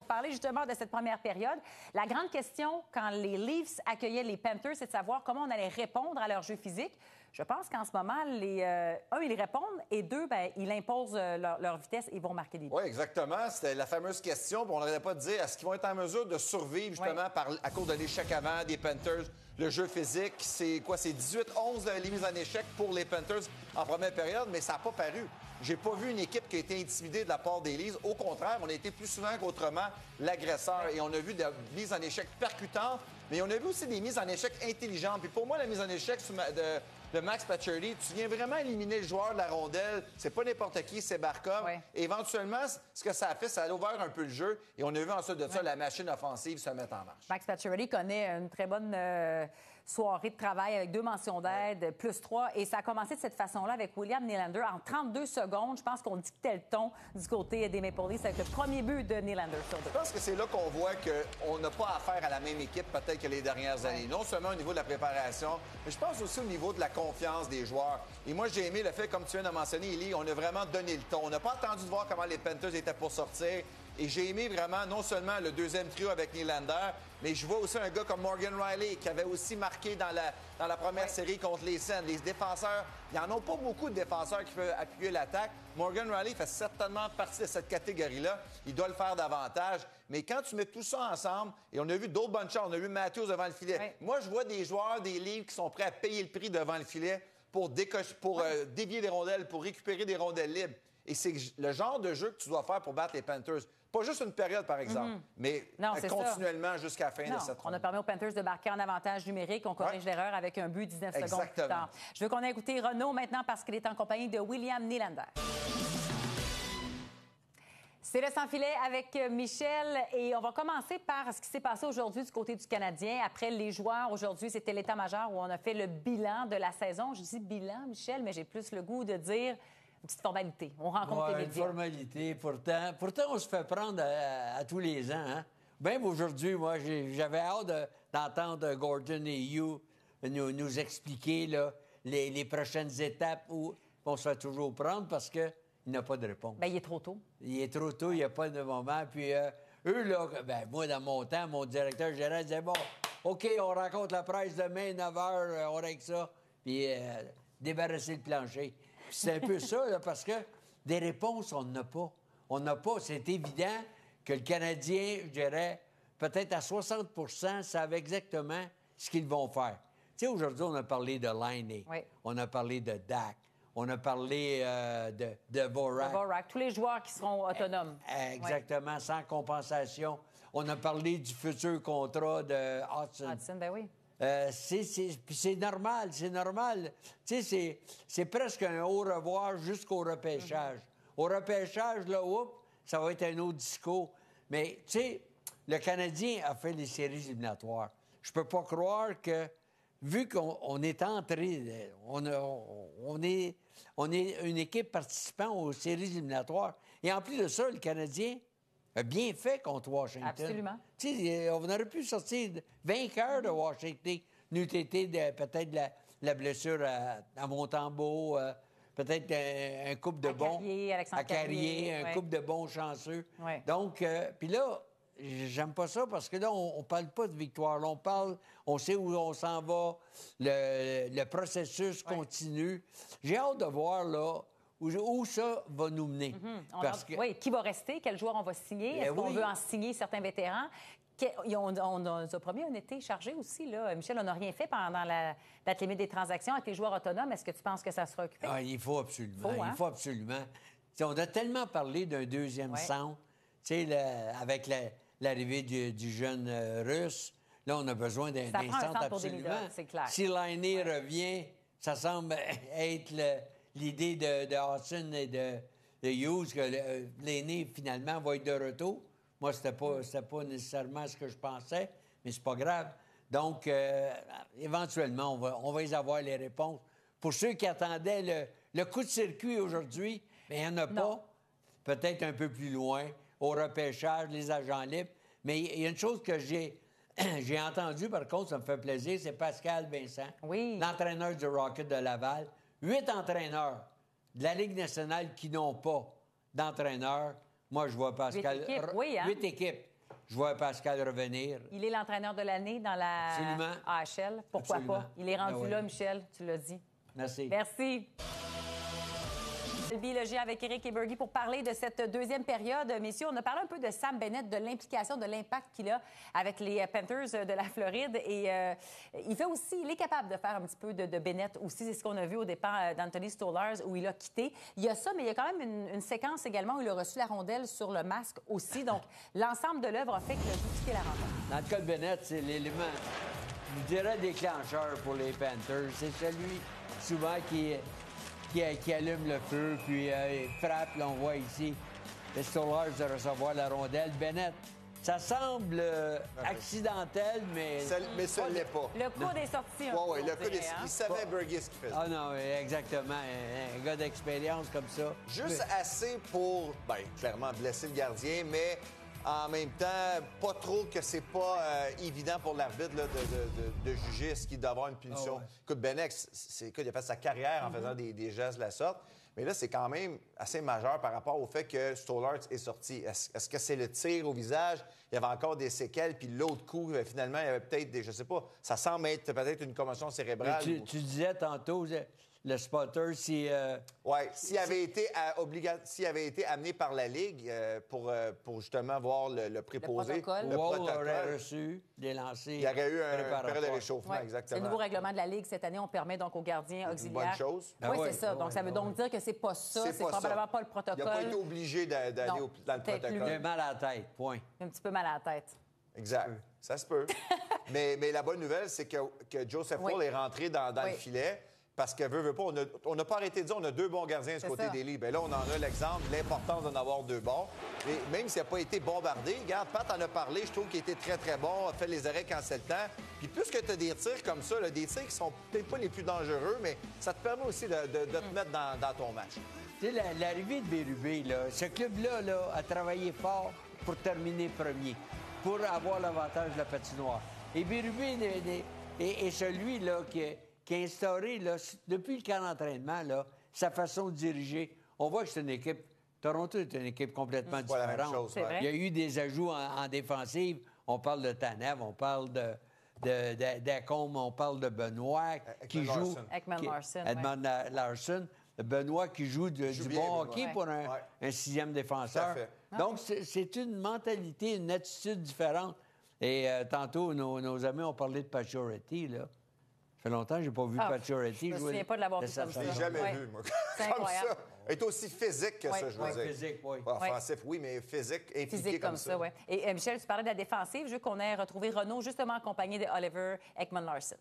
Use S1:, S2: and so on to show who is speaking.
S1: parler justement de cette première période. La grande question, quand les Leafs accueillaient les Panthers, c'est de savoir comment on allait répondre à leur jeu physique. Je pense qu'en ce moment, ils répondent et deux, ils imposent leur vitesse et ils vont marquer des buts.
S2: Oui, exactement. C'était la fameuse question. On n'arrêtait pas de dire, est-ce qu'ils vont être en mesure de survivre justement à cause de l'échec avant des Panthers? Le jeu physique, c'est quoi? C'est 18-11 les mises en échec pour les Panthers en première période, mais ça n'a pas paru. J'ai pas vu une équipe qui a été intimidée de la part des Leafs. Au contraire, on a été plus souvent qu'autrement l'agresseur. Et on a vu des mises en échec percutantes, mais on a vu aussi des mises en échec intelligentes. Puis pour moi, la mise en échec de Max Pacioretty, tu viens vraiment éliminer le joueur de la rondelle. C'est pas n'importe qui, c'est Barkov. Et éventuellement, ce que ça a fait, ça a ouvert un peu le jeu. Et on a vu ensuite de ça la machine offensive se mettre en marche.
S1: Max Pacioretty connaît une très bonne soirée de travail avec 2 mentions d'aide, plus 3. Et ça a commencé de cette façon-là avec William Nylander. En 32 secondes, je pense qu'on dictait le ton du côté des Maple Leafs avec le premier but de Nylander sur 2.
S2: Je pense que c'est là qu'on voit qu'on n'a pas affaire à la même équipe peut-être que les dernières années. Non seulement au niveau de la préparation, mais je pense aussi au niveau de la confiance des joueurs. Et moi, j'ai aimé le fait, comme tu viens de mentionner, Élie, on a vraiment donné le ton. On n'a pas attendu de voir comment les Panthers étaient pour sortir. Et j'ai aimé vraiment non seulement le deuxième trio avec Nylander, mais je vois aussi un gars comme Morgan Rielly qui avait aussi marqué dans la première série contre les Sens. Les défenseurs, il n'y en a pas beaucoup de défenseurs qui peuvent appuyer l'attaque. Morgan Rielly fait certainement partie de cette catégorie-là. Il doit le faire davantage. Mais quand tu mets tout ça ensemble, et on a vu d'autres bonnes choses, on a vu Matthews devant le filet. Moi, je vois des joueurs des Leafs qui sont prêts à payer le prix devant le filet pour dévier des rondelles, pour récupérer des rondelles libres. Et c'est le genre de jeu que tu dois faire pour battre les Panthers. Pas juste une période, par exemple, mais continuellement jusqu'à la fin de cette ronde.
S1: On a permis aux Panthers de marquer en avantage numérique. On corrige l'erreur avec un but 19 secondes plus tard. Je veux qu'on ait écouté Renaud maintenant parce qu'il est en compagnie de William Nylander. C'est le sans-filet avec Michel et on va commencer par ce qui s'est passé aujourd'hui du côté du Canadien. Après les joueurs, aujourd'hui, c'était l'état-major où on a fait le bilan de la saison. Je dis bilan, Michel, mais j'ai plus le goût de dire une petite formalité. On rencontre les médias.
S3: Une formalité. Pourtant, on se fait prendre à tous les ans. Hein? Même aujourd'hui, moi, j'avais hâte d'entendre Gordon et Hugh nous expliquer là, les prochaines étapes où on se fait toujours prendre parce qu'il n'a pas de réponse.
S1: Bien, il est trop tôt.
S3: Il est trop tôt, il n'y a pas de moment. Puis eux, là, moi, dans mon temps, mon directeur général disait, bon, OK, on rencontre la presse demain, 9 h, on règle ça. Puis débarrasser le plancher. C'est un peu ça, là, parce que des réponses, on n'en a pas. On n'a pas. C'est évident que le Canadien, je dirais, peut-être à 60 savent exactement ce qu'ils vont faire. Tu sais, aujourd'hui, on a parlé de Laine, on a parlé de Dak, on a parlé de Vorak.
S1: Vorak, tous les joueurs qui seront autonomes.
S3: Exactement, sans compensation. On a parlé du futur contrat de Hudson.
S1: Hudson, ben oui.
S3: Puis c'est normal, c'est normal. Tu sais, c'est presque un au revoir jusqu'au repêchage. Au repêchage, là, ça va être un autre discours. Mais, tu sais, le Canadien a fait les séries éliminatoires. Je peux pas croire que, vu qu'on est entré, on est une équipe participant aux séries éliminatoires. Et en plus de ça, le Canadien a bien fait contre Washington.
S1: Absolument.
S3: Tu sais, on aurait pu sortir vainqueur de Washington. Nous été peut-être la blessure à Montembeault, peut-être un couple de bons...
S1: Alexandre Carrier,
S3: un couple de bons chanceux. Donc, puis là, j'aime pas ça parce que là, on parle pas de victoire. Là, on sait où on s'en va. Le processus continue. J'ai hâte de voir, là, où ça va nous mener.
S1: Oui, qui va rester? Quel joueur on va signer? Est-ce qu'on veut en signer certains vétérans? On nous a promis un été chargé aussi, là. Michel, on n'a rien fait pendant la date limite des transactions avec les joueurs autonomes. Est-ce que tu penses que ça sera occupé?
S3: Ah, il faut absolument. Il faut absolument. T'sais, on a tellement parlé d'un deuxième centre, avec l'arrivée du jeune Russe. Là, on a besoin d'un centre absolument.
S1: C'est clair.
S3: Si Laine revient, ça semble être l'idée de Hudson et de Hughes, que l'aîné, finalement, va être de retour. Moi, c'était pas nécessairement ce que je pensais, mais c'est pas grave. Donc, éventuellement, on va y avoir les réponses. Pour ceux qui attendaient le coup de circuit aujourd'hui, bien, il n'y en a pas. Peut-être un peu plus loin, au repêchage, les agents libres. Mais il y a une chose que j'ai entendue, par contre, ça me fait plaisir, c'est Pascal Vincent, l'entraîneur du Rocket de Laval. 8 entraîneurs de la Ligue nationale qui n'ont pas d'entraîneur. Moi, je vois Pascal...
S1: 8 équipes,
S3: 8 équipes. Je vois Pascal revenir.
S1: Il est l'entraîneur de l'année dans la
S3: Absolument.
S1: AHL. Pourquoi
S3: Absolument.
S1: pas? Il est rendu
S3: Ah oui.
S1: là, Michel, tu l'as dit.
S3: Merci.
S1: Merci. Le biologie avec Éric et Bergie pour parler de cette deuxième période. Messieurs, on a parlé un peu de Sam Bennett, de l'implication, de l'impact qu'il a avec les Panthers de la Floride. Et il est capable de faire un petit peu de Bennett aussi. C'est ce qu'on a vu au départ d'Anthony Stolarz où il a quitté. Il y a ça, mais il y a quand même une séquence également où il a reçu la rondelle sur le masque aussi. Donc, l'ensemble de l'œuvre a fait qu'il a dû quitter la rencontre.
S3: Dans le cas de Bennett, c'est l'élément, je dirais, déclencheur pour les Panthers. C'est celui, souvent, qui allume le feu, puis il frappe. Là, on voit ici le Stolarz de recevoir la rondelle. Bennett, ça semble accidentel, mais...
S2: Mais ça ne l'est pas.
S1: Le coude est sorti un
S2: Oui,
S1: peu,
S2: le coup,
S1: hein?
S2: il savait Bergie ce qu'il faisait.
S3: Ah non, exactement. Un gars d'expérience comme ça.
S2: Juste assez pour, clairement, blesser le gardien, mais en même temps, pas trop que c'est pas évident pour l'arbitre là, de juger ce qu'il doit avoir une punition.
S3: Ah ouais.
S2: Écoute, Bennett, il a fait sa carrière en faisant des gestes de la sorte. Mais là, c'est quand même assez majeur par rapport au fait que Stolarz est sorti. Est-ce que c'est le tir au visage? Il y avait encore des séquelles, puis l'autre coup, finalement, il y avait peut-être des... Je sais pas, ça semble être peut-être une commotion cérébrale.
S3: Tu disais tantôt, le spotter, si...
S2: Oui, s'il avait été amené par la Ligue pour justement voir le préposé,
S1: protocole.
S3: Wall aurait reçu des lancers.
S2: il y aurait eu un période de réchauffement,
S1: Ouais.
S2: exactement.
S1: C'est le nouveau règlement de la Ligue cette année. On permet donc aux gardiens auxiliaires.
S2: bonne chose.
S1: Oui,
S3: Ah ouais,
S1: c'est ça.
S3: ah
S1: Donc,
S3: ouais,
S1: ça veut
S3: ah
S1: donc
S3: ouais.
S1: dire que c'est pas ça. C'est
S2: pas
S1: probablement
S2: ça.
S1: pas le
S2: Il n'a
S1: protocole.
S2: pas été obligé d'aller
S1: Non,
S2: dans le
S1: peut-être
S3: J'ai
S2: protocole.
S3: mal à la tête, point.
S1: Un petit peu mal à la tête.
S2: Exact. Ça se peut. mais la bonne nouvelle, c'est que Joseph
S1: Oui.
S2: Woll est rentré dans
S1: Oui.
S2: le filet. Parce que veut pas, on n'a pas arrêté de dire on a deux bons gardiens de ce
S1: C'est
S2: côté
S1: ça.
S2: des lits. Bien là, on en a l'exemple, l'importance d'en avoir deux bons. Et même s'il n'a pas été bombardé, regarde, Pat en a parlé, je trouve qu'il était très, très bon, a fait les arrêts quand c'est le temps. Puis plus que tu as des tirs comme ça, là, des tirs qui sont peut-être pas les plus dangereux, mais ça te permet aussi de te mettre dans ton match.
S3: Tu sais, l'arrivée de Bérubé, là, ce club-là là, a travaillé fort pour terminer premier, pour avoir l'avantage de la patinoire. Et Bérubé est celui là, qui a instauré, là, depuis le camp d'entraînement, là, sa façon de diriger. On voit que c'est une équipe... Toronto est une équipe complètement
S2: pas la même
S3: différente.
S2: chose,
S1: C'est vrai.
S3: Il y a eu des ajouts en défensive. On parle de Tanev, on parle d'Acombe, on parle de Benoît qui
S2: Ekman
S3: joue...
S2: Larsson.
S1: Ekman Larsson,
S3: Edmond Larsson. Benoît qui joue du
S2: bien,
S3: bon
S2: Benoît.
S3: hockey
S1: Ouais.
S3: pour un
S2: Ouais.
S3: sixième défenseur.
S2: Tout à fait.
S3: Donc, c'est une mentalité, une attitude différente. Et tantôt, nos amis ont parlé de Pacioretty, là. Ça fait longtemps que je n'ai pas vu Pacioretty
S1: je me
S3: jouer
S1: souviens pas de l'avoir vu
S3: sa
S1: comme ça.
S2: Je l'ai
S3: façon.
S2: jamais
S1: Ouais.
S2: vu, moi.
S1: C'est
S2: Comme
S1: incroyable.
S2: ça. Il est aussi physique que
S1: Ouais.
S2: ça, je veux
S3: Ouais,
S2: dire.
S3: physique, oui.
S2: Pas offensif, oui, mais physique, impliqué
S1: Physique comme ça, oui. Et Michel, tu parlais de la défensive. Je veux qu'on ait retrouvé Renaud justement accompagné de Oliver Ekman Larsson.